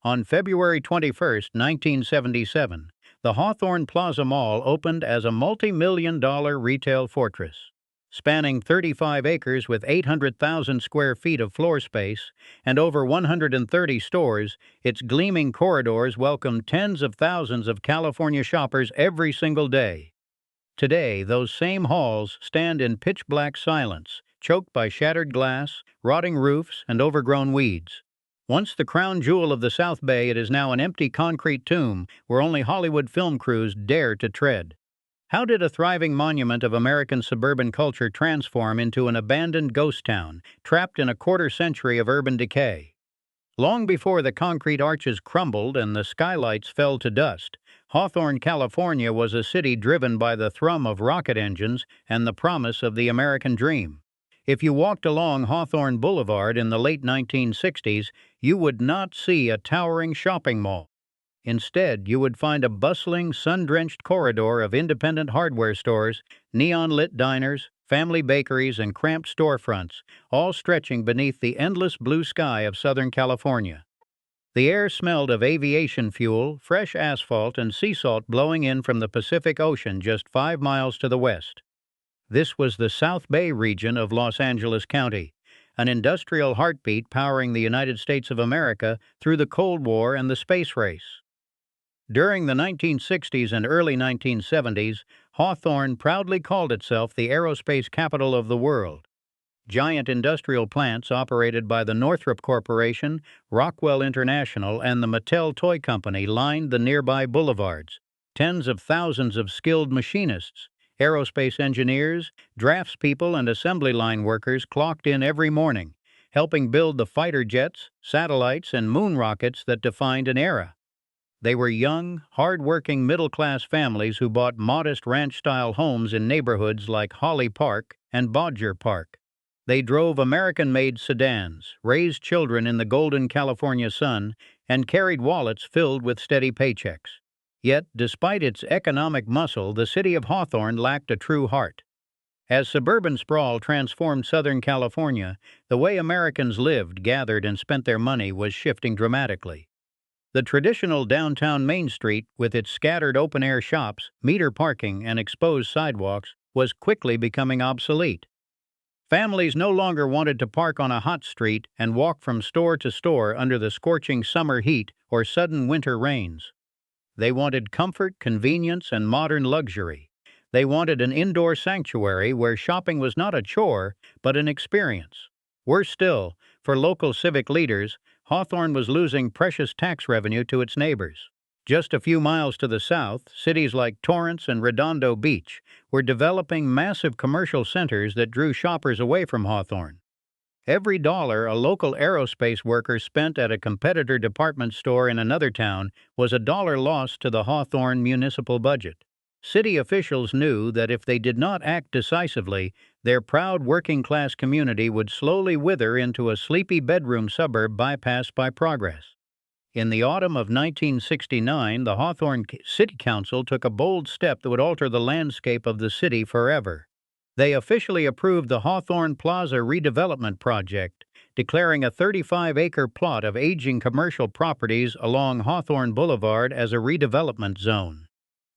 On February 21, 1977, the Hawthorne Plaza Mall opened as a multi-million-dollar retail fortress. Spanning 35 acres with 800,000 square feet of floor space and over 130 stores, its gleaming corridors welcome tens of thousands of California shoppers every single day. Today, those same halls stand in pitch-black silence, choked by shattered glass, rotting roofs, and overgrown weeds. Once the crown jewel of the South Bay, it is now an empty concrete tomb where only Hollywood film crews dare to tread. How did a thriving monument of American suburban culture transform into an abandoned ghost town, trapped in a quarter-century of urban decay? Long before the concrete arches crumbled and the skylights fell to dust, Hawthorne, California was a city driven by the thrum of rocket engines and the promise of the American dream. If you walked along Hawthorne Boulevard in the late 1960s, you would not see a towering shopping mall. Instead, you would find a bustling, sun-drenched corridor of independent hardware stores, neon-lit diners, family bakeries, and cramped storefronts, all stretching beneath the endless blue sky of Southern California. The air smelled of aviation fuel, fresh asphalt, and sea salt blowing in from the Pacific Ocean just 5 miles to the west. This was the South Bay region of Los Angeles County, an industrial heartbeat powering the United States of America through the Cold War and the space race. During the 1960s and early 1970s, Hawthorne proudly called itself the aerospace capital of the world. Giant industrial plants operated by the Northrop Corporation, Rockwell International, and the Mattel Toy Company lined the nearby boulevards. Tens of thousands of skilled machinists, aerospace engineers, draftspeople, and assembly line workers clocked in every morning, helping build the fighter jets, satellites, and moon rockets that defined an era. They were young, hard-working middle-class families who bought modest ranch-style homes in neighborhoods like Holly Park and Bodger Park. They drove American-made sedans, raised children in the golden California sun, and carried wallets filled with steady paychecks. Yet, despite its economic muscle, the city of Hawthorne lacked a true heart. As suburban sprawl transformed Southern California, the way Americans lived, gathered, and spent their money was shifting dramatically. The traditional downtown Main Street, with its scattered open-air shops, meter parking, and exposed sidewalks, was quickly becoming obsolete. Families no longer wanted to park on a hot street and walk from store to store under the scorching summer heat or sudden winter rains. They wanted comfort, convenience, and modern luxury. They wanted an indoor sanctuary where shopping was not a chore, but an experience. Worse still, for local civic leaders, Hawthorne was losing precious tax revenue to its neighbors. Just a few miles to the south, cities like Torrance and Redondo Beach were developing massive commercial centers that drew shoppers away from Hawthorne. Every dollar a local aerospace worker spent at a competitor department store in another town was a dollar lost to the Hawthorne municipal budget. City officials knew that if they did not act decisively, their proud working-class community would slowly wither into a sleepy bedroom suburb bypassed by progress. In the autumn of 1969, the Hawthorne City Council took a bold step that would alter the landscape of the city forever. They officially approved the Hawthorne Plaza redevelopment project, declaring a 35-acre plot of aging commercial properties along Hawthorne Boulevard as a redevelopment zone.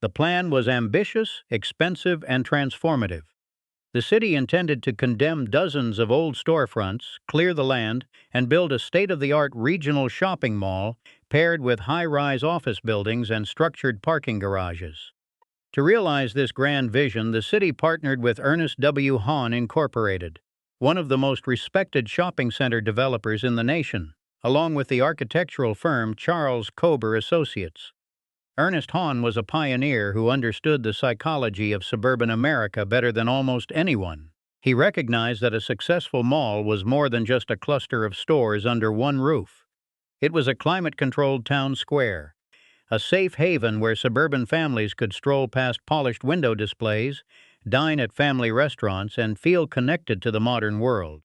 The plan was ambitious, expensive, and transformative. The city intended to condemn dozens of old storefronts, clear the land, and build a state-of-the-art regional shopping mall paired with high-rise office buildings and structured parking garages. To realize this grand vision, the city partnered with Ernest W. Hahn Incorporated, one of the most respected shopping center developers in the nation, along with the architectural firm Charles Kober Associates. Ernest Hahn was a pioneer who understood the psychology of suburban America better than almost anyone. He recognized that a successful mall was more than just a cluster of stores under one roof. It was a climate-controlled town square, a safe haven where suburban families could stroll past polished window displays, dine at family restaurants, and feel connected to the modern world.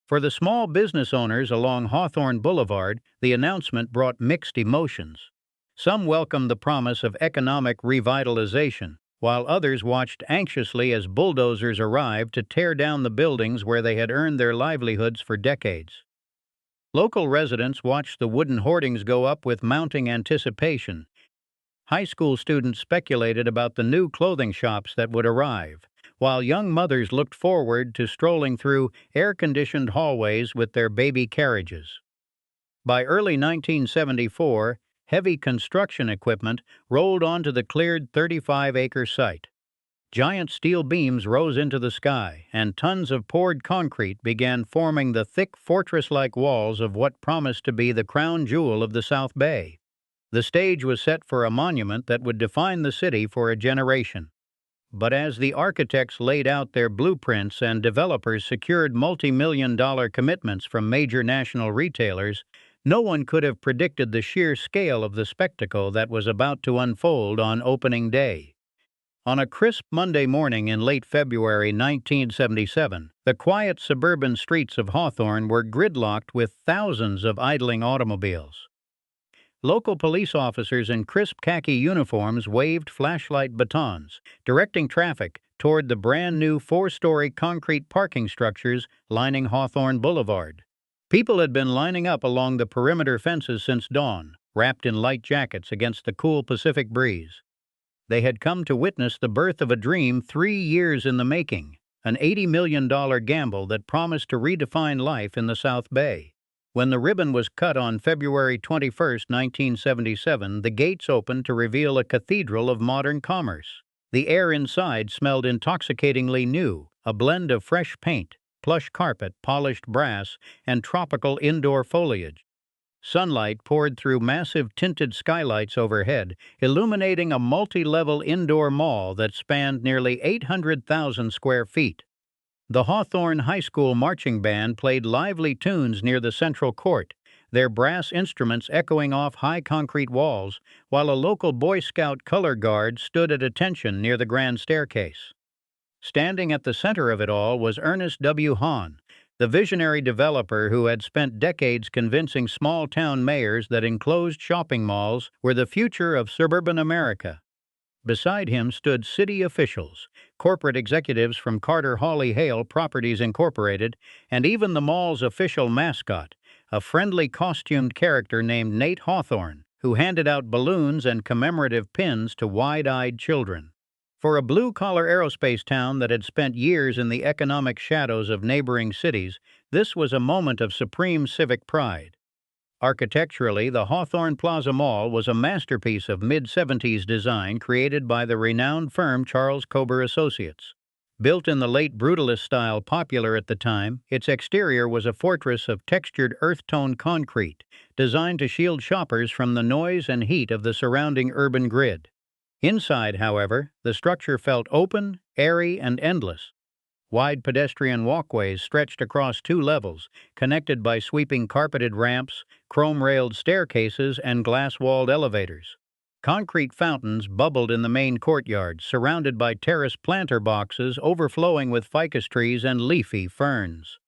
For the small business owners along Hawthorne Boulevard, the announcement brought mixed emotions. Some welcomed the promise of economic revitalization, while others watched anxiously as bulldozers arrived to tear down the buildings where they had earned their livelihoods for decades. Local residents watched the wooden hoardings go up with mounting anticipation. High school students speculated about the new clothing shops that would arrive, while young mothers looked forward to strolling through air-conditioned hallways with their baby carriages. By early 1974, heavy construction equipment rolled onto the cleared 35-acre site. Giant steel beams rose into the sky, and tons of poured concrete began forming the thick fortress-like walls of what promised to be the crown jewel of the South Bay. The stage was set for a monument that would define the city for a generation. But as the architects laid out their blueprints and developers secured multi-million-dollar commitments from major national retailers, no one could have predicted the sheer scale of the spectacle that was about to unfold on opening day. On a crisp Monday morning in late February 1977, the quiet suburban streets of Hawthorne were gridlocked with thousands of idling automobiles. Local police officers in crisp khaki uniforms waved flashlight batons, directing traffic toward the brand-new four-story concrete parking structures lining Hawthorne Boulevard. People had been lining up along the perimeter fences since dawn, wrapped in light jackets against the cool Pacific breeze. They had come to witness the birth of a dream 3 years in the making, an $80 million gamble that promised to redefine life in the South Bay. When the ribbon was cut on February 21, 1977, the gates opened to reveal a cathedral of modern commerce. The air inside smelled intoxicatingly new, a blend of fresh paint, plush carpet, polished brass, and tropical indoor foliage. Sunlight poured through massive tinted skylights overhead, illuminating a multi-level indoor mall that spanned nearly 800,000 square feet. The Hawthorne High School marching band played lively tunes near the central court, their brass instruments echoing off high concrete walls, while a local Boy Scout color guard stood at attention near the grand staircase. Standing at the center of it all was Ernest W. Hahn, the visionary developer who had spent decades convincing small-town mayors that enclosed shopping malls were the future of suburban America. Beside him stood city officials, corporate executives from Carter Hawley Hale Properties Incorporated, and even the mall's official mascot, a friendly costumed character named Nate Hawthorne, who handed out balloons and commemorative pins to wide-eyed children. For a blue-collar aerospace town that had spent years in the economic shadows of neighboring cities, this was a moment of supreme civic pride. Architecturally, the Hawthorne Plaza Mall was a masterpiece of mid-70s design created by the renowned firm Charles Kober Associates. Built in the late brutalist style popular at the time, its exterior was a fortress of textured earth-tone concrete, designed to shield shoppers from the noise and heat of the surrounding urban grid. Inside, however, the structure felt open, airy, and endless. Wide pedestrian walkways stretched across 2 levels, connected by sweeping carpeted ramps, chrome-railed staircases, and glass-walled elevators. Concrete fountains bubbled in the main courtyard, surrounded by terrace planter boxes overflowing with ficus trees and leafy ferns.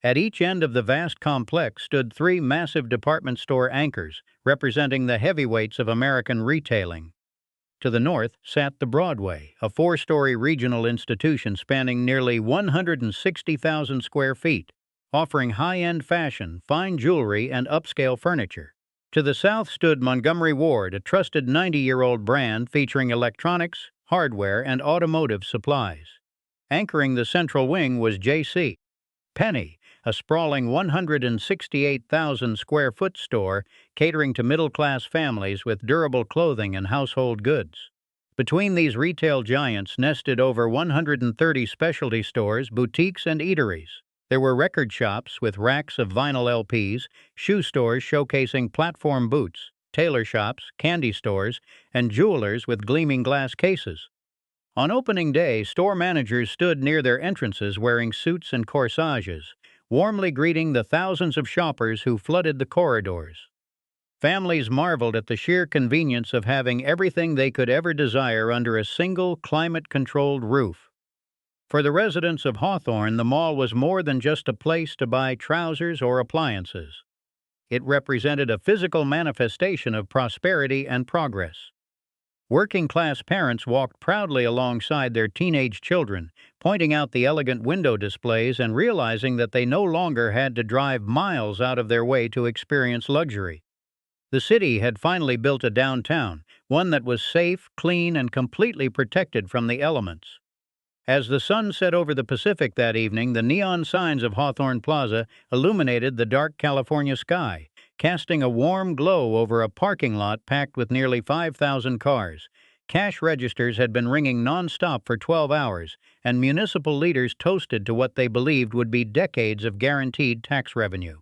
At each end of the vast complex stood 3 massive department store anchors, representing the heavyweights of American retailing. To the north sat the Broadway, a 4-story regional institution spanning nearly 160,000 square feet, offering high-end fashion, fine jewelry, and upscale furniture. To the south stood Montgomery Ward, a trusted 90-year-old brand featuring electronics, hardware, and automotive supplies. Anchoring the central wing was J.C. Penney, a sprawling 168,000 square foot store catering to middle-class families with durable clothing and household goods. Between these retail giants nested over 130 specialty stores, boutiques, and eateries. There were record shops with racks of vinyl LPs, shoe stores showcasing platform boots, tailor shops, candy stores, and jewelers with gleaming glass cases. On opening day, store managers stood near their entrances wearing suits and corsages, warmly greeting the thousands of shoppers who flooded the corridors. Families marveled at the sheer convenience of having everything they could ever desire under a single climate-controlled roof. For the residents of Hawthorne, the mall was more than just a place to buy trousers or appliances. It represented a physical manifestation of prosperity and progress. Working-class parents walked proudly alongside their teenage children, pointing out the elegant window displays and realizing that they no longer had to drive miles out of their way to experience luxury. The city had finally built a downtown, one that was safe, clean, and completely protected from the elements. As the sun set over the Pacific that evening, the neon signs of Hawthorne Plaza illuminated the dark California sky, casting a warm glow over a parking lot packed with nearly 5,000 cars. Cash registers had been ringing nonstop for 12 hours, and municipal leaders toasted to what they believed would be decades of guaranteed tax revenue.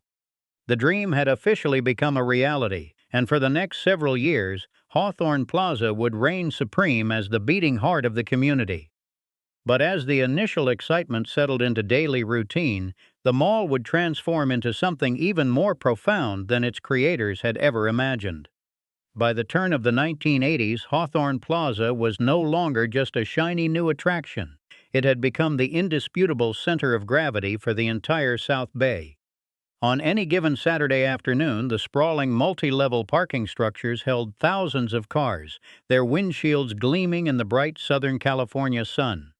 The dream had officially become a reality, and for the next several years, Hawthorne Plaza would reign supreme as the beating heart of the community. But as the initial excitement settled into daily routine, the mall would transform into something even more profound than its creators had ever imagined. By the turn of the 1980s, Hawthorne Plaza was no longer just a shiny new attraction. It had become the indisputable center of gravity for the entire South Bay. On any given Saturday afternoon, the sprawling multi-level parking structures held thousands of cars, their windshields gleaming in the bright Southern California sun.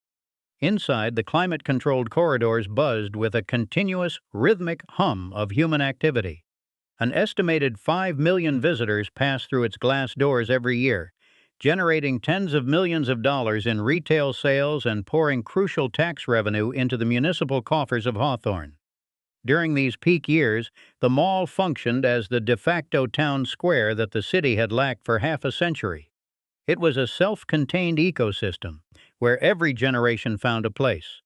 Inside, the climate-controlled corridors buzzed with a continuous, rhythmic hum of human activity. An estimated 5 million visitors pass through its glass doors every year, generating tens of millions of dollars in retail sales and pouring crucial tax revenue into the municipal coffers of Hawthorne. During these peak years, the mall functioned as the de facto town square that the city had lacked for half a century. It was a self-contained ecosystem, where every generation found a place.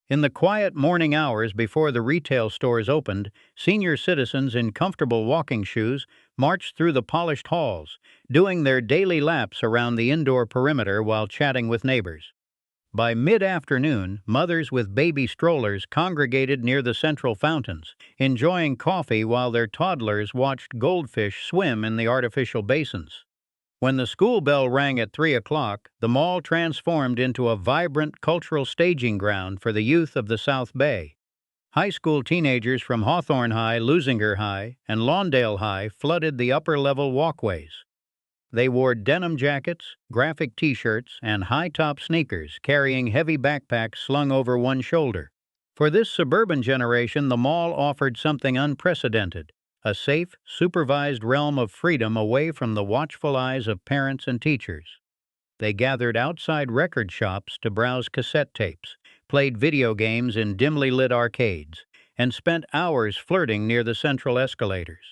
In the quiet morning hours before the retail stores opened, senior citizens in comfortable walking shoes marched through the polished halls, doing their daily laps around the indoor perimeter while chatting with neighbors. By mid-afternoon, mothers with baby strollers congregated near the central fountains, enjoying coffee while their toddlers watched goldfish swim in the artificial basins. When the school bell rang at 3 o'clock, the mall transformed into a vibrant cultural staging ground for the youth of the South Bay. High school teenagers from Hawthorne High, Lusinger High, and Lawndale High flooded the upper-level walkways. They wore denim jackets, graphic T-shirts, and high-top sneakers, carrying heavy backpacks slung over one shoulder. For this suburban generation, the mall offered something unprecedented: a safe, supervised realm of freedom away from the watchful eyes of parents and teachers. They gathered outside record shops to browse cassette tapes, played video games in dimly lit arcades, and spent hours flirting near the central escalators.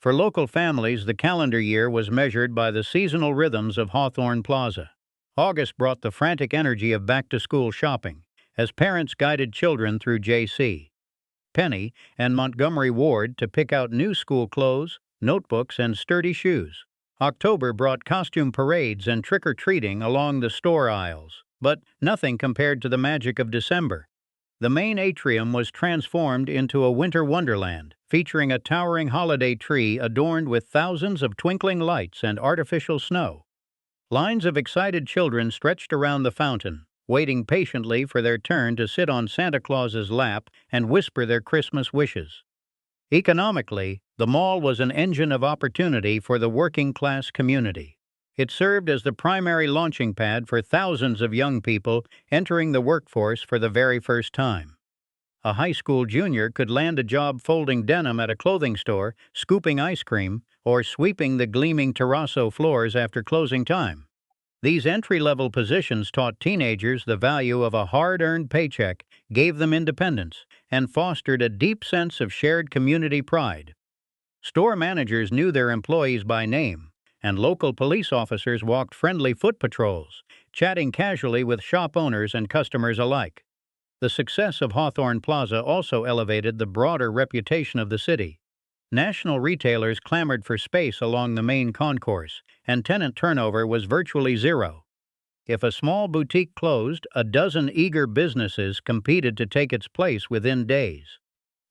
For local families, the calendar year was measured by the seasonal rhythms of Hawthorne Plaza. August brought the frantic energy of back-to-school shopping, as parents guided children through J.C. Penney and Montgomery Ward to pick out new school clothes, notebooks, and sturdy shoes. October brought costume parades and trick-or-treating along the store aisles, but nothing compared to the magic of December. The main atrium was transformed into a winter wonderland, featuring a towering holiday tree adorned with thousands of twinkling lights and artificial snow. Lines of excited children stretched around the fountain, waiting patiently for their turn to sit on Santa Claus's lap and whisper their Christmas wishes. Economically, the mall was an engine of opportunity for the working-class community. It served as the primary launching pad for thousands of young people entering the workforce for the very first time. A high school junior could land a job folding denim at a clothing store, scooping ice cream, or sweeping the gleaming terrazzo floors after closing time. These entry-level positions taught teenagers the value of a hard-earned paycheck, gave them independence, and fostered a deep sense of shared community pride. Store managers knew their employees by name, and local police officers walked friendly foot patrols, chatting casually with shop owners and customers alike. The success of Hawthorne Plaza also elevated the broader reputation of the city. National retailers clamored for space along the main concourse, and tenant turnover was virtually zero. If a small boutique closed, a dozen eager businesses competed to take its place within days.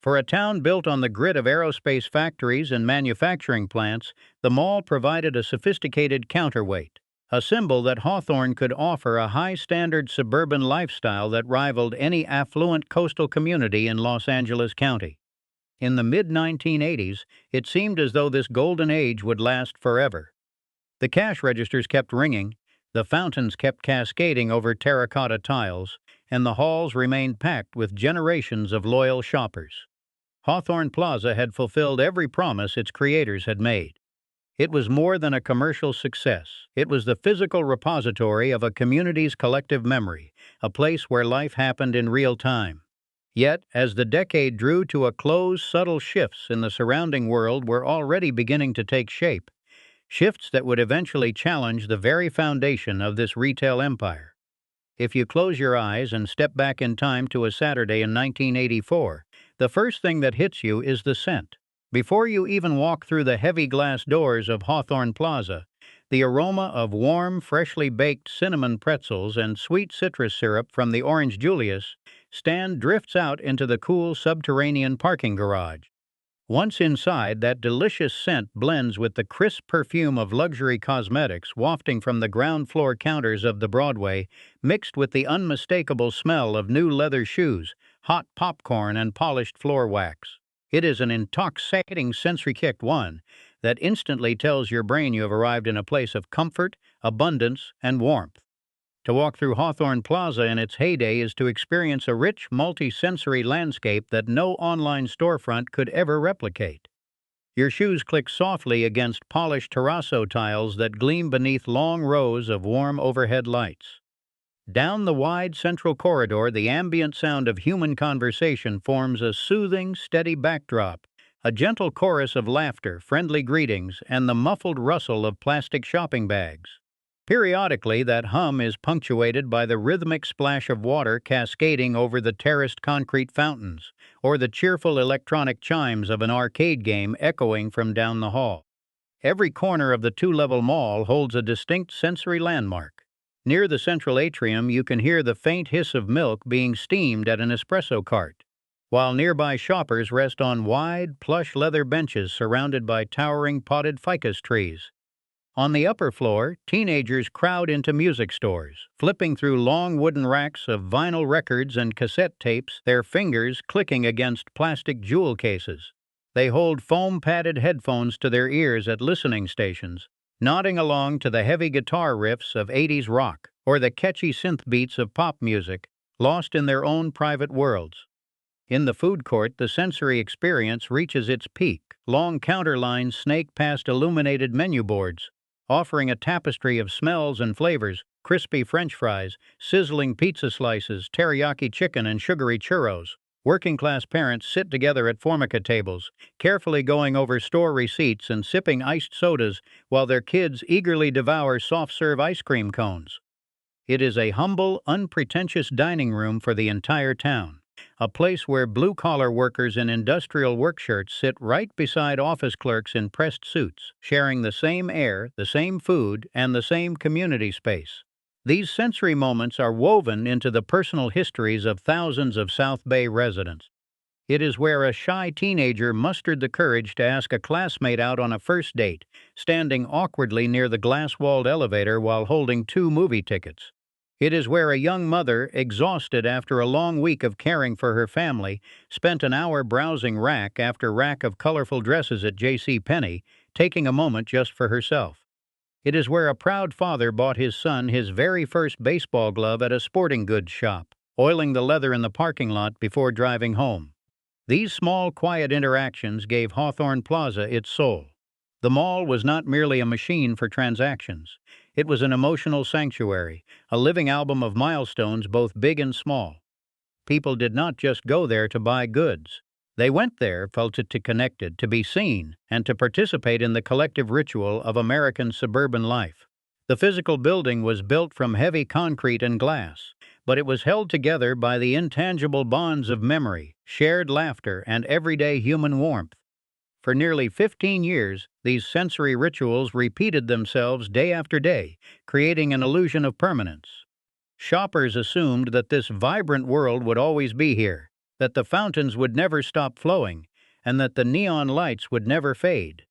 For a town built on the grid of aerospace factories and manufacturing plants, the mall provided a sophisticated counterweight, a symbol that Hawthorne could offer a high-standard suburban lifestyle that rivaled any affluent coastal community in Los Angeles County. In the mid-1980s, it seemed as though this golden age would last forever. The cash registers kept ringing, The fountains kept cascading over terracotta tiles, and the halls remained packed with generations of loyal shoppers. Hawthorne Plaza had fulfilled every promise its creators had made. It was more than a commercial success. It was the physical repository of a community's collective memory, a place where life happened in real time. Yet, as the decade drew to a close, subtle shifts in the surrounding world were already beginning to take shape, shifts that would eventually challenge the very foundation of this retail empire. If you close your eyes and step back in time to a Saturday in 1984, the first thing that hits you is the scent. Before you even walk through the heavy glass doors of Hawthorne Plaza, the aroma of warm, freshly baked cinnamon pretzels and sweet citrus syrup from the Orange Julius stand drifts out into the cool subterranean parking garage. Once inside, that delicious scent blends with the crisp perfume of luxury cosmetics wafting from the ground floor counters of the Broadway, mixed with the unmistakable smell of new leather shoes, hot popcorn, and polished floor wax. It is an intoxicating sensory kick, one that instantly tells your brain you have arrived in a place of comfort, abundance, and warmth. To walk through Hawthorne Plaza in its heyday is to experience a rich, multi-sensory landscape that no online storefront could ever replicate. Your shoes click softly against polished terrazzo tiles that gleam beneath long rows of warm overhead lights. Down the wide central corridor, the ambient sound of human conversation forms a soothing, steady backdrop, a gentle chorus of laughter, friendly greetings, and the muffled rustle of plastic shopping bags. Periodically, that hum is punctuated by the rhythmic splash of water cascading over the terraced concrete fountains, or the cheerful electronic chimes of an arcade game echoing from down the hall. Every corner of the two-level mall holds a distinct sensory landmark. Near the central atrium, you can hear the faint hiss of milk being steamed at an espresso cart, while nearby shoppers rest on wide, plush leather benches surrounded by towering potted ficus trees. On the upper floor, teenagers crowd into music stores, flipping through long wooden racks of vinyl records and cassette tapes, their fingers clicking against plastic jewel cases. They hold foam-padded headphones to their ears at listening stations, nodding along to the heavy guitar riffs of 80s rock or the catchy synth beats of pop music, lost in their own private worlds. In the food court, the sensory experience reaches its peak. Long counter lines snake past illuminated menu boards, offering a tapestry of smells and flavors: crispy French fries, sizzling pizza slices, teriyaki chicken, and sugary churros. Working-class parents sit together at formica tables, carefully going over store receipts and sipping iced sodas while their kids eagerly devour soft-serve ice cream cones. It is a humble, unpretentious dining room for the entire town, a place where blue-collar workers in industrial work shirts sit right beside office clerks in pressed suits, sharing the same air, the same food, and the same community space. These sensory moments are woven into the personal histories of thousands of South Bay residents. It is where a shy teenager mustered the courage to ask a classmate out on a first date, standing awkwardly near the glass-walled elevator while holding 2 movie tickets. It is where a young mother, exhausted after a long week of caring for her family, spent an hour browsing rack after rack of colorful dresses at J.C. Penney, taking a moment just for herself. It is where a proud father bought his son his very first baseball glove at a sporting goods shop, oiling the leather in the parking lot before driving home. These small, quiet interactions gave Hawthorne Plaza its soul. The mall was not merely a machine for transactions. It was an emotional sanctuary, a living album of milestones both big and small. People did not just go there to buy goods. They went there, felt it to connected, to be seen, and to participate in the collective ritual of American suburban life. The physical building was built from heavy concrete and glass, but it was held together by the intangible bonds of memory, shared laughter, and everyday human warmth. For nearly 15 years, these sensory rituals repeated themselves day after day, creating an illusion of permanence. Shoppers assumed that this vibrant world would always be here, that the fountains would never stop flowing, and that the neon lights would never fade.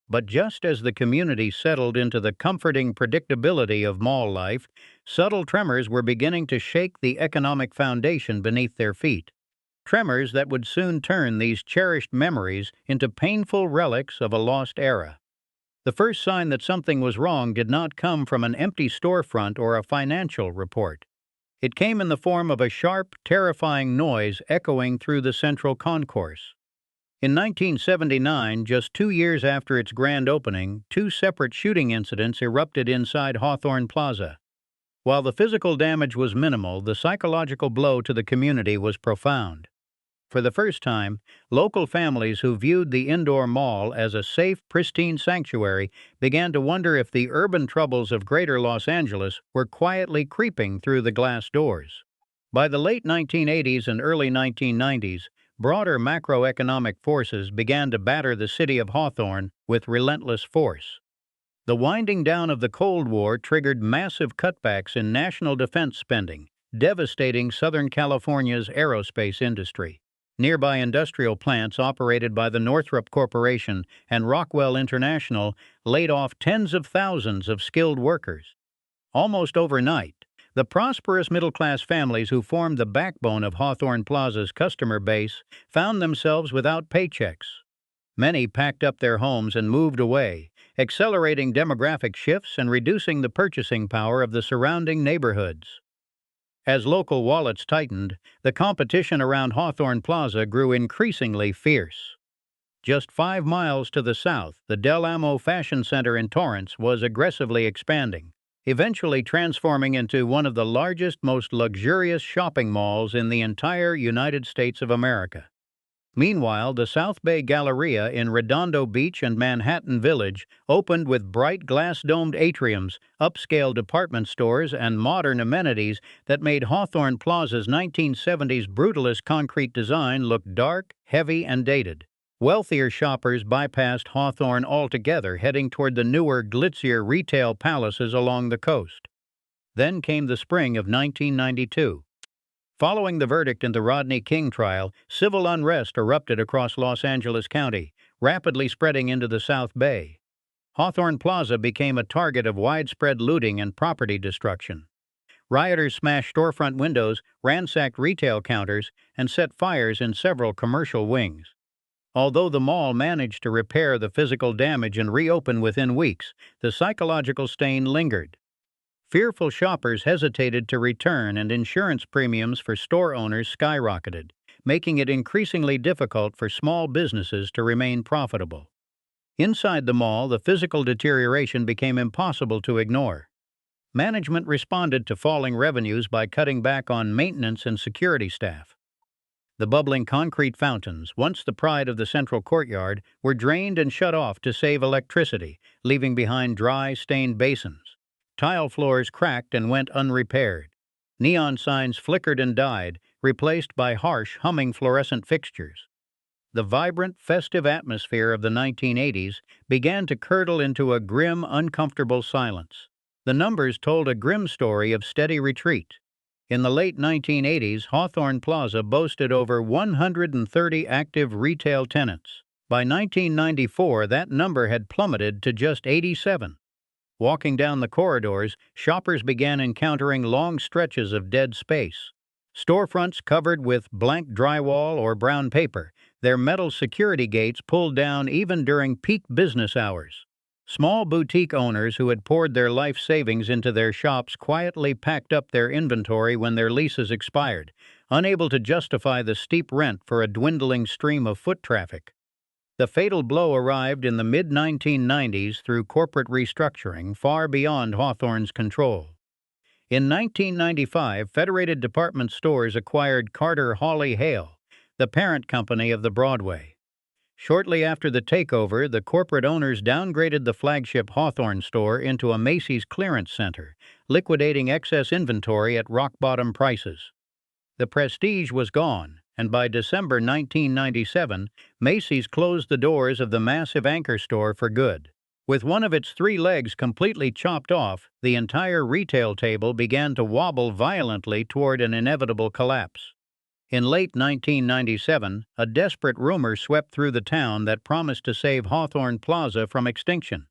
But just as the community settled into the comforting predictability of mall life, subtle tremors were beginning to shake the economic foundation beneath their feet. Tremors that would soon turn these cherished memories into painful relics of a lost era. The first sign that something was wrong did not come from an empty storefront or a financial report. It came in the form of a sharp, terrifying noise echoing through the central concourse. In 1979, just 2 years after its grand opening, two separate shooting incidents erupted inside Hawthorne Plaza. While the physical damage was minimal, the psychological blow to the community was profound. For the first time, local families who viewed the indoor mall as a safe, pristine sanctuary began to wonder if the urban troubles of greater Los Angeles were quietly creeping through the glass doors. By the late 1980s and early 1990s, broader macroeconomic forces began to batter the city of Hawthorne with relentless force. The winding down of the Cold War triggered massive cutbacks in national defense spending, devastating Southern California's aerospace industry. Nearby industrial plants operated by the Northrop Corporation and Rockwell International laid off tens of thousands of skilled workers. Almost overnight, the prosperous middle-class families who formed the backbone of Hawthorne Plaza's customer base found themselves without paychecks. Many packed up their homes and moved away, accelerating demographic shifts and reducing the purchasing power of the surrounding neighborhoods. As local wallets tightened, the competition around Hawthorne Plaza grew increasingly fierce. Just 5 miles to the south, the Del Amo Fashion Center in Torrance was aggressively expanding, eventually transforming into one of the largest, most luxurious shopping malls in the entire United States of America. Meanwhile, the South Bay Galleria in Redondo Beach and Manhattan Village opened with bright glass-domed atriums, upscale department stores, and modern amenities that made Hawthorne Plaza's 1970s brutalist concrete design look dark, heavy, and dated. Wealthier shoppers bypassed Hawthorne altogether, heading toward the newer, glitzier retail palaces along the coast. Then came the spring of 1992. Following the verdict in the Rodney King trial, civil unrest erupted across Los Angeles County, rapidly spreading into the South Bay. Hawthorne Plaza became a target of widespread looting and property destruction. Rioters smashed storefront windows, ransacked retail counters, and set fires in several commercial wings. Although the mall managed to repair the physical damage and reopen within weeks, the psychological stain lingered. Fearful shoppers hesitated to return, and insurance premiums for store owners skyrocketed, making it increasingly difficult for small businesses to remain profitable. Inside the mall, the physical deterioration became impossible to ignore. Management responded to falling revenues by cutting back on maintenance and security staff. The bubbling concrete fountains, once the pride of the central courtyard, were drained and shut off to save electricity, leaving behind dry, stained basins. Tile floors cracked and went unrepaired. Neon signs flickered and died, replaced by harsh, humming fluorescent fixtures. The vibrant, festive atmosphere of the 1980s began to curdle into a grim, uncomfortable silence. The numbers told a grim story of steady retreat. In the late 1980s, Hawthorne Plaza boasted over 130 active retail tenants. By 1994, that number had plummeted to just 87. Walking down the corridors, shoppers began encountering long stretches of dead space. Storefronts covered with blank drywall or brown paper, their metal security gates pulled down even during peak business hours. Small boutique owners who had poured their life savings into their shops quietly packed up their inventory when their leases expired, unable to justify the steep rent for a dwindling stream of foot traffic. The fatal blow arrived in the mid-1990s through corporate restructuring far beyond Hawthorne's control. In 1995, Federated Department Stores acquired Carter Hawley Hale, the parent company of the Broadway. Shortly after the takeover, the corporate owners downgraded the flagship Hawthorne store into a Macy's clearance center, liquidating excess inventory at rock-bottom prices. The prestige was gone, and by December 1997, Macy's closed the doors of the massive anchor store for good. With one of its 3 legs completely chopped off, the entire retail table began to wobble violently toward an inevitable collapse. In late 1997, a desperate rumor swept through the town that promised to save Hawthorne Plaza from extinction.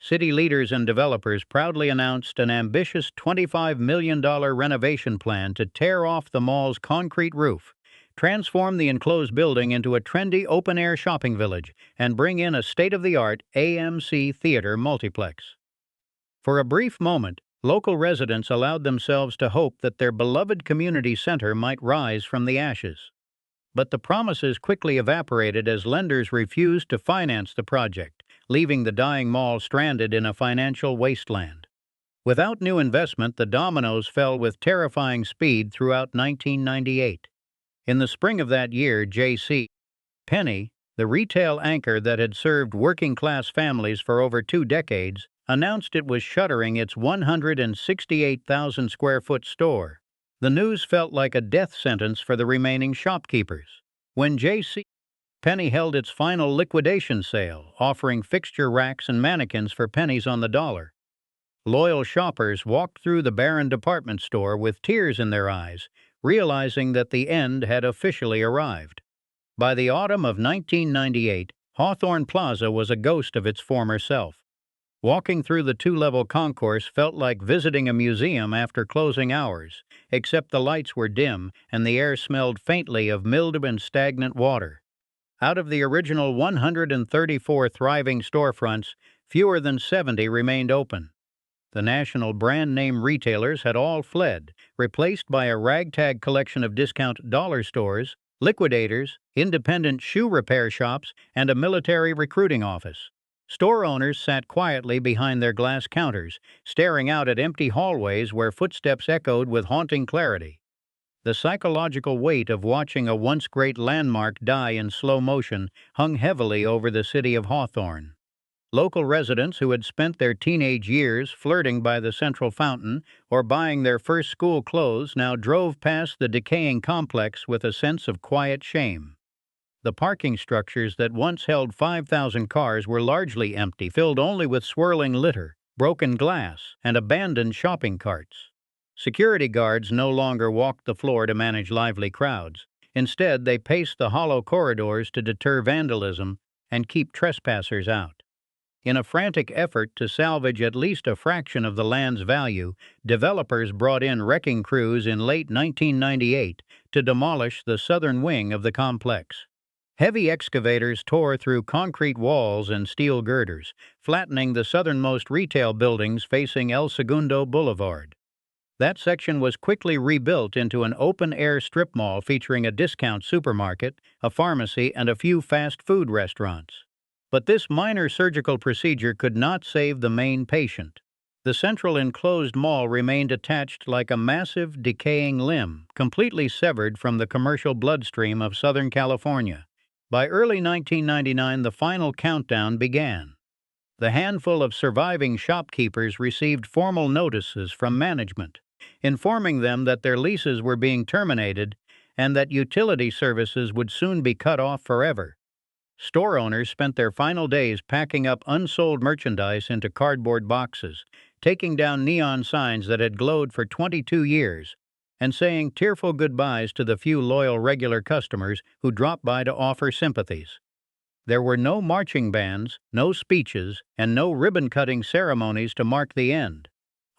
City leaders and developers proudly announced an ambitious $25 million renovation plan to tear off the mall's concrete roof, transform the enclosed building into a trendy open-air shopping village, and bring in a state-of-the-art AMC theater multiplex. For a brief moment, local residents allowed themselves to hope that their beloved community center might rise from the ashes. But the promises quickly evaporated as lenders refused to finance the project, leaving the dying mall stranded in a financial wasteland. Without new investment, the dominoes fell with terrifying speed throughout 1998. In the spring of that year, J.C. Penney, the retail anchor that had served working-class families for over 2 decades, announced it was shuttering its 168,000 square foot store. The news felt like a death sentence for the remaining shopkeepers. When J.C. Penney held its final liquidation sale, offering fixture racks and mannequins for pennies on the dollar, loyal shoppers walked through the barren department store with tears in their eyes, realizing that the end had officially arrived. By the autumn of 1998, Hawthorne Plaza was a ghost of its former self. Walking through the 2-level concourse felt like visiting a museum after closing hours, except the lights were dim and the air smelled faintly of mildew and stagnant water. Out of the original 134 thriving storefronts, fewer than 70 remained open. The national brand name retailers had all fled, replaced by a ragtag collection of discount dollar stores, liquidators, independent shoe repair shops, and a military recruiting office. Store owners sat quietly behind their glass counters, staring out at empty hallways where footsteps echoed with haunting clarity. The psychological weight of watching a once great landmark die in slow motion hung heavily over the city of Hawthorne. Local residents who had spent their teenage years flirting by the central fountain or buying their first school clothes now drove past the decaying complex with a sense of quiet shame. The parking structures that once held 5,000 cars were largely empty, filled only with swirling litter, broken glass, and abandoned shopping carts. Security guards no longer walked the floor to manage lively crowds. Instead, they paced the hollow corridors to deter vandalism and keep trespassers out. In a frantic effort to salvage at least a fraction of the land's value, developers brought in wrecking crews in late 1998 to demolish the southern wing of the complex. Heavy excavators tore through concrete walls and steel girders, flattening the southernmost retail buildings facing El Segundo Boulevard. That section was quickly rebuilt into an open-air strip mall featuring a discount supermarket, a pharmacy, and a few fast food restaurants. But this minor surgical procedure could not save the main patient. The central enclosed mall remained attached like a massive, decaying limb, completely severed from the commercial bloodstream of Southern California. By early 1999, the final countdown began. The handful of surviving shopkeepers received formal notices from management, informing them that their leases were being terminated and that utility services would soon be cut off forever. Store owners spent their final days packing up unsold merchandise into cardboard boxes, taking down neon signs that had glowed for 22 years, and saying tearful goodbyes to the few loyal regular customers who dropped by to offer sympathies. There were no marching bands, no speeches, and no ribbon-cutting ceremonies to mark the end.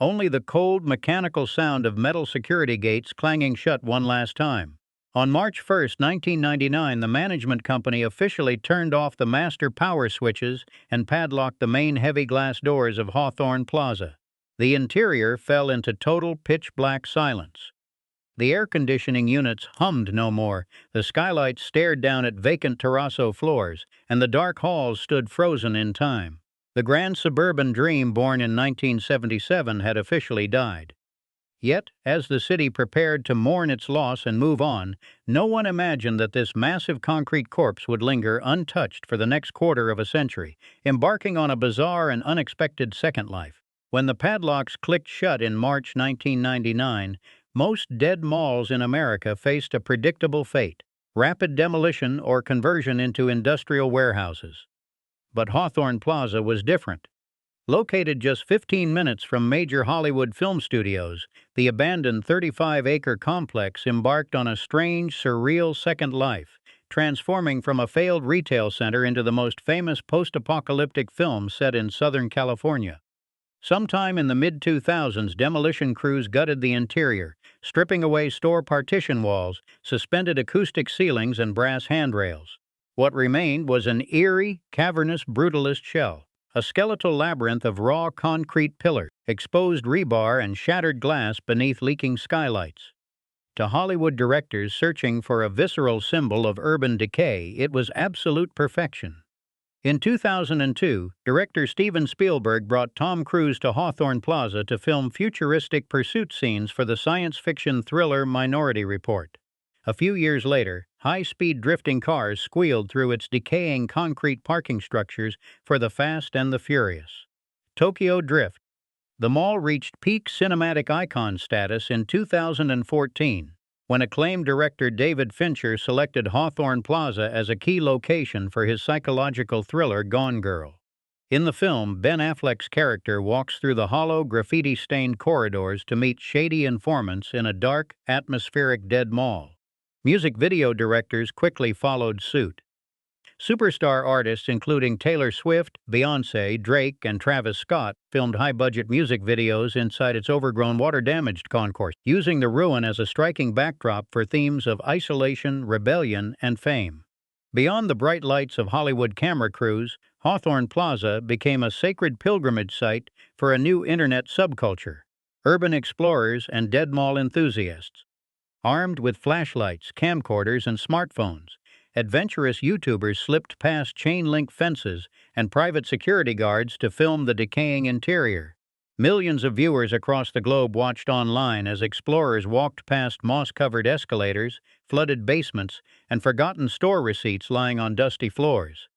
Only the cold, mechanical sound of metal security gates clanging shut one last time. On March 1, 1999, the management company officially turned off the master power switches and padlocked the main heavy glass doors of Hawthorne Plaza. The interior fell into total pitch-black silence. The air conditioning units hummed no more, the skylights stared down at vacant terrazzo floors, and the dark halls stood frozen in time. The grand suburban dream born in 1977 had officially died. Yet, as the city prepared to mourn its loss and move on, no one imagined that this massive concrete corpse would linger untouched for the next quarter of a century, embarking on a bizarre and unexpected second life. When the padlocks clicked shut in March 1999, most dead malls in America faced a predictable fate: rapid demolition or conversion into industrial warehouses. But Hawthorne Plaza was different. Located just 15 minutes from major Hollywood film studios, the abandoned 35-acre complex embarked on a strange, surreal second life, transforming from a failed retail center into the most famous post-apocalyptic film set in Southern California. Sometime in the mid-2000s, demolition crews gutted the interior, stripping away store partition walls, suspended acoustic ceilings, and brass handrails. What remained was an eerie, cavernous brutalist shell, a skeletal labyrinth of raw concrete pillars, exposed rebar, and shattered glass beneath leaking skylights. To Hollywood directors searching for a visceral symbol of urban decay, it was absolute perfection. In 2002, director Steven Spielberg brought Tom Cruise to Hawthorne Plaza to film futuristic pursuit scenes for the science fiction thriller Minority Report. A few years later, high-speed drifting cars squealed through its decaying concrete parking structures for the fast and the furious. Tokyo Drift. The mall reached peak cinematic icon status in 2014, when acclaimed director David Fincher selected Hawthorne Plaza as a key location for his psychological thriller Gone Girl. In the film, Ben Affleck's character walks through the hollow, graffiti-stained corridors to meet shady informants in a dark, atmospheric dead mall. Music video directors quickly followed suit. Superstar artists including Taylor Swift, Beyoncé, Drake, and Travis Scott filmed high-budget music videos inside its overgrown, water-damaged concourse, using the ruin as a striking backdrop for themes of isolation, rebellion, and fame. Beyond the bright lights of Hollywood camera crews, Hawthorne Plaza became a sacred pilgrimage site for a new internet subculture: urban explorers and dead mall enthusiasts. Armed with flashlights, camcorders, and smartphones, adventurous YouTubers slipped past chain-link fences and private security guards to film the decaying interior. Millions of viewers across the globe watched online as explorers walked past moss-covered escalators, flooded basements, and forgotten store receipts lying on dusty floors.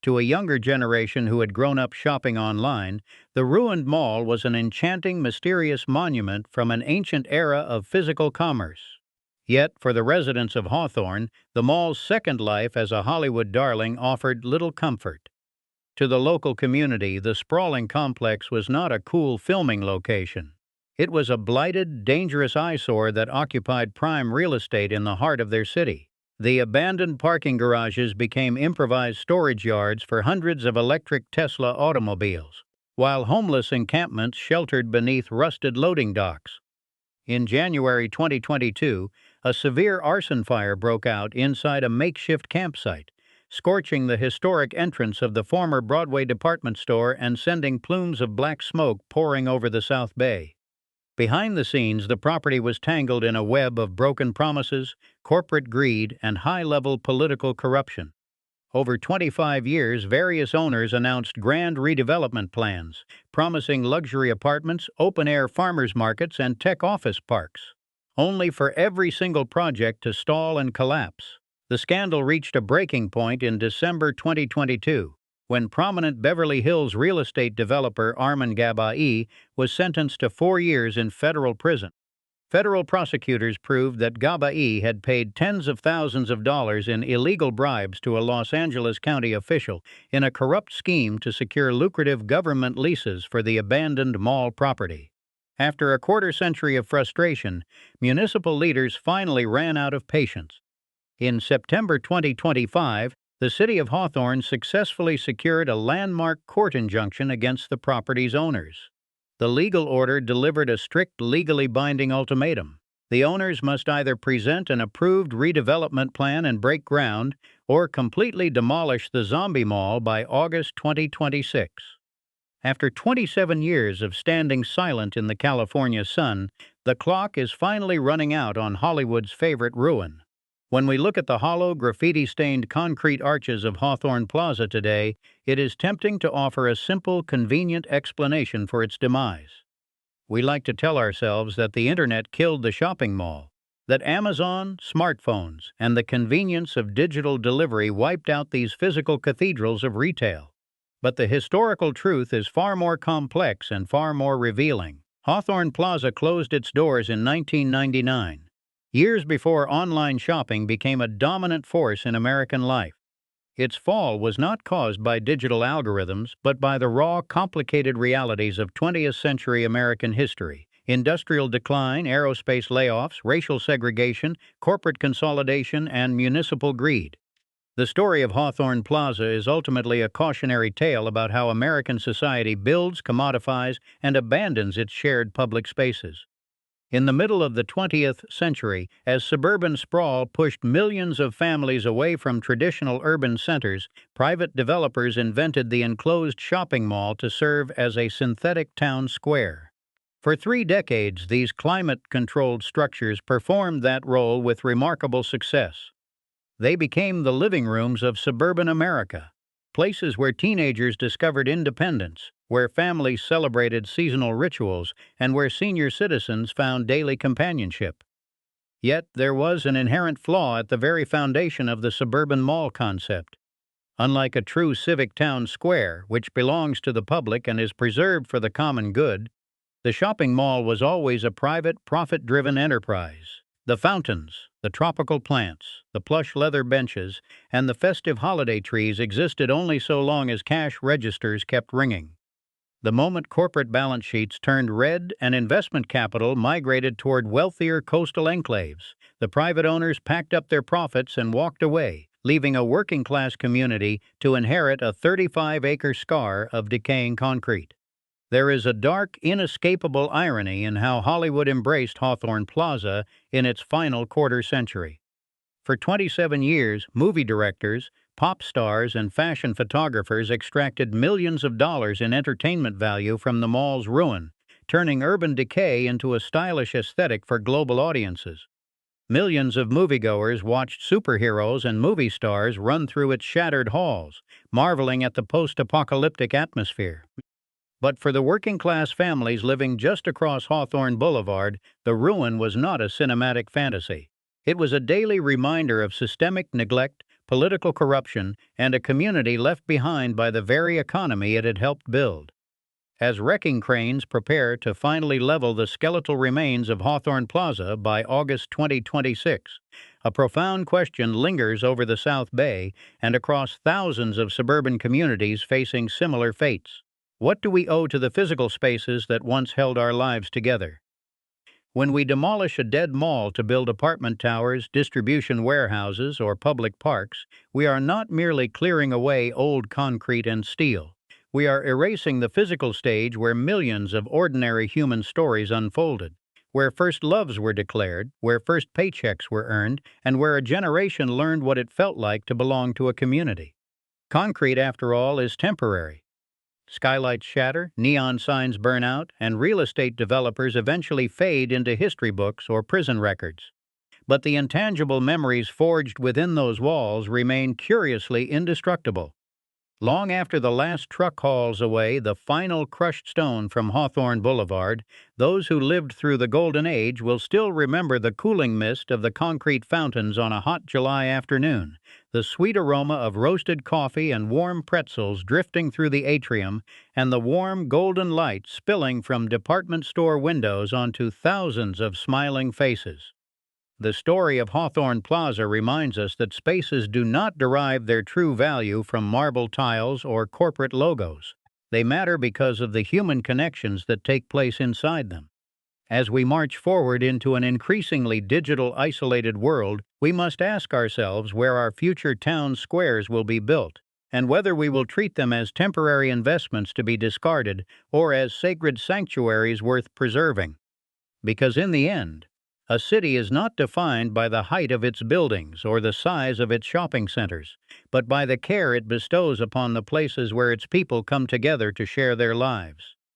To a younger generation who had grown up shopping online, the ruined mall was an enchanting, mysterious monument from an ancient era of physical commerce. Yet, for the residents of Hawthorne, the mall's second life as a Hollywood darling offered little comfort. To the local community, the sprawling complex was not a cool filming location. It was a blighted, dangerous eyesore that occupied prime real estate in the heart of their city. The abandoned parking garages became improvised storage yards for hundreds of electric Tesla automobiles, while homeless encampments sheltered beneath rusted loading docks. In January 2022, a severe arson fire broke out inside a makeshift campsite, scorching the historic entrance of the former Broadway department store and sending plumes of black smoke pouring over the South Bay. Behind the scenes, the property was tangled in a web of broken promises, corporate greed, and high-level political corruption. Over 25 years, various owners announced grand redevelopment plans, promising luxury apartments, open-air farmers markets, and tech office parks, only for every single project to stall and collapse. The scandal reached a breaking point in December 2022, when prominent Beverly Hills real estate developer Armen Ghabai was sentenced to 4 years in federal prison. Federal prosecutors proved that Ghabai had paid tens of thousands of dollars in illegal bribes to a Los Angeles County official in a corrupt scheme to secure lucrative government leases for the abandoned mall property. After a quarter-century of frustration, municipal leaders finally ran out of patience. In September 2025, the city of Hawthorne successfully secured a landmark court injunction against the property's owners. The legal order delivered a strict, legally binding ultimatum. The owners must either present an approved redevelopment plan and break ground, or completely demolish the zombie mall by August 2026. After 27 years of standing silent in the California sun, the clock is finally running out on Hollywood's favorite ruin. When we look at the hollow, graffiti-stained concrete arches of Hawthorne Plaza today, it is tempting to offer a simple, convenient explanation for its demise. We like to tell ourselves that the internet killed the shopping mall, that Amazon, smartphones, and the convenience of digital delivery wiped out these physical cathedrals of retail. But the historical truth is far more complex and far more revealing. Hawthorne Plaza closed its doors in 1999. Years before online shopping became a dominant force in American life. Its fall was not caused by digital algorithms, but by the raw, complicated realities of 20th century American history: industrial decline, aerospace layoffs, racial segregation, corporate consolidation, and municipal greed. The story of Hawthorne Plaza is ultimately a cautionary tale about how American society builds, commodifies, and abandons its shared public spaces. In the middle of the 20th century, as suburban sprawl pushed millions of families away from traditional urban centers, private developers invented the enclosed shopping mall to serve as a synthetic town square. For 3 decades, these climate controlled structures performed that role with remarkable success. They became the living rooms of suburban America, places where teenagers discovered independence, where families celebrated seasonal rituals, and where senior citizens found daily companionship. Yet there was an inherent flaw at the very foundation of the suburban mall concept. Unlike a true civic town square, which belongs to the public and is preserved for the common good, the shopping mall was always a private, profit-driven enterprise. The fountains, the tropical plants, the plush leather benches, and the festive holiday trees existed only so long as cash registers kept ringing. The moment corporate balance sheets turned red and investment capital migrated toward wealthier coastal enclaves, the private owners packed up their profits and walked away, leaving a working-class community to inherit a 35-acre scar of decaying concrete. There is a dark, inescapable irony in how Hollywood embraced Hawthorne Plaza in its final quarter-century. For 27 years, movie directors, pop stars, and fashion photographers extracted millions of dollars in entertainment value from the mall's ruin, turning urban decay into a stylish aesthetic for global audiences. Millions of moviegoers watched superheroes and movie stars run through its shattered halls, marveling at the post-apocalyptic atmosphere. But for the working-class families living just across Hawthorne Boulevard, the ruin was not a cinematic fantasy. It was a daily reminder of systemic neglect, political corruption, and a community left behind by the very economy it had helped build. As wrecking cranes prepare to finally level the skeletal remains of Hawthorne Plaza by August 2026, a profound question lingers over the South Bay and across thousands of suburban communities facing similar fates. What do we owe to the physical spaces that once held our lives together? When we demolish a dead mall to build apartment towers, distribution warehouses, or public parks, we are not merely clearing away old concrete and steel. We are erasing the physical stage where millions of ordinary human stories unfolded, where first loves were declared, where first paychecks were earned, and where a generation learned what it felt like to belong to a community. Concrete, after all, is temporary. Skylights shatter, neon signs burn out, and real estate developers eventually fade into history books or prison records. But the intangible memories forged within those walls remain curiously indestructible. Long after the last truck hauls away the final crushed stone from Hawthorne Boulevard, those who lived through the Golden Age will still remember the cooling mist of the concrete fountains on a hot July afternoon, the sweet aroma of roasted coffee and warm pretzels drifting through the atrium, and the warm golden light spilling from department store windows onto thousands of smiling faces. The story of Hawthorne Plaza reminds us that spaces do not derive their true value from marble tiles or corporate logos. They matter because of the human connections that take place inside them. As we march forward into an increasingly digital, isolated world, we must ask ourselves where our future town squares will be built, and whether we will treat them as temporary investments to be discarded or as sacred sanctuaries worth preserving. Because in the end, a city is not defined by the height of its buildings or the size of its shopping centers, but by the care it bestows upon the places where its people come together to share their lives.